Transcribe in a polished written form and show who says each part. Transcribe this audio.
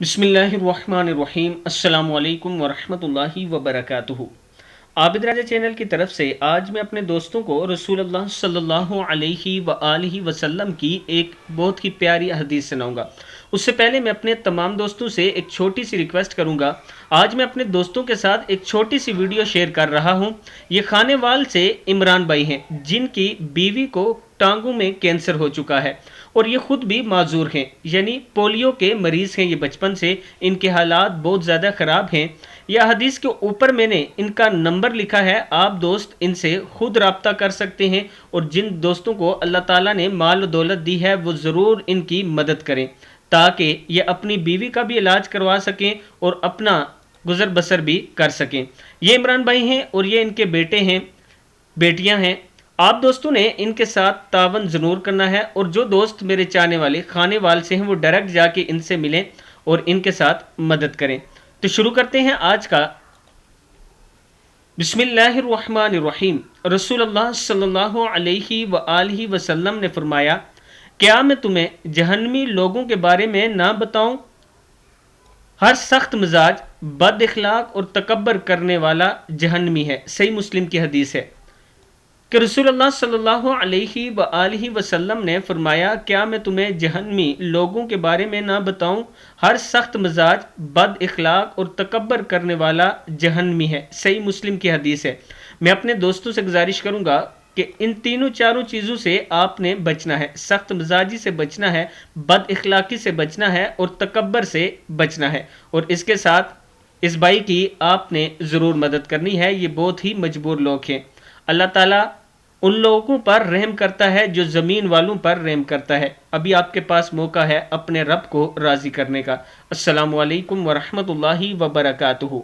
Speaker 1: بسم اللہ الرحمن الرحیم۔ السلام علیکم ورحمۃ اللہ وبرکاتہ۔ عابد راجہ چینل کی طرف سے آج میں اپنے دوستوں کو رسول اللہ صلی اللہ علیہ وآلہ وسلم کی ایک بہت ہی پیاری حدیث سناؤں گا۔ اس سے پہلے میں اپنے تمام دوستوں سے ایک چھوٹی سی ریکویسٹ کروں گا۔ آج میں اپنے دوستوں کے ساتھ ایک چھوٹی سی ویڈیو شیئر کر رہا ہوں۔ یہ خانے وال سے عمران بھائی ہیں جن کی بیوی کو ٹانگوں میں کینسر ہو چکا ہے اور یہ خود بھی معذور ہیں، یعنی پولیو کے مریض ہیں۔ یہ بچپن سے ان کے حالات بہت زیادہ خراب ہیں۔ یہ حدیث کے اوپر میں نے ان کا نمبر لکھا ہے، آپ دوست ان سے خود رابطہ کر سکتے ہیں، اور جن دوستوں کو اللہ تعالیٰ نے مال و دولت دی ہے وہ ضرور ان کی مدد کریں تاکہ یہ اپنی بیوی کا بھی علاج کروا سکیں اور اپنا گزر بسر بھی کر سکیں۔ یہ عمران بھائی ہیں اور یہ ان کے بیٹے ہیں، بیٹیاں ہیں۔ آپ دوستوں نے ان کے ساتھ تعاون ضرور کرنا ہے، اور جو دوست میرے چاہنے والے خانے وال سے ہیں وہ ڈائریکٹ جا کے ان سے ملیں اور ان کے ساتھ مدد کریں۔ تو شروع کرتے ہیں آج کا۔ بسم اللہ الرحمن الرحیم۔ رسول اللہ صلی اللہ علیہ وآلہ وسلم نے فرمایا، کیا میں تمہیں جہنمی لوگوں کے بارے میں نہ بتاؤں؟ ہر سخت مزاج، بد اخلاق اور تکبر کرنے والا جہنمی ہے۔ صحیح مسلم کی حدیث ہے کہ رسول اللہ صلی اللہ علیہ وآلہ وسلم نے فرمایا، کیا میں تمہیں جہنمی لوگوں کے بارے میں نہ بتاؤں؟ ہر سخت مزاج، بد اخلاق اور تکبر کرنے والا جہنمی ہے۔ صحیح مسلم کی حدیث ہے۔ میں اپنے دوستوں سے گزارش کروں گا کہ ان تینوں چاروں چیزوں سے آپ نے بچنا ہے۔ سخت مزاجی سے بچنا ہے، بد اخلاقی سے بچنا ہے اور تکبر سے بچنا ہے، اور اس کے ساتھ اس بھائی کی آپ نے ضرور مدد کرنی ہے۔ یہ بہت ہی مجبور لوگ ہیں۔ اللہ تعالیٰ ان لوگوں پر رحم کرتا ہے جو زمین والوں پر رحم کرتا ہے۔ ابھی آپ کے پاس موقع ہے اپنے رب کو راضی کرنے کا۔ السلام علیکم ورحمۃ اللہ وبرکاتہ۔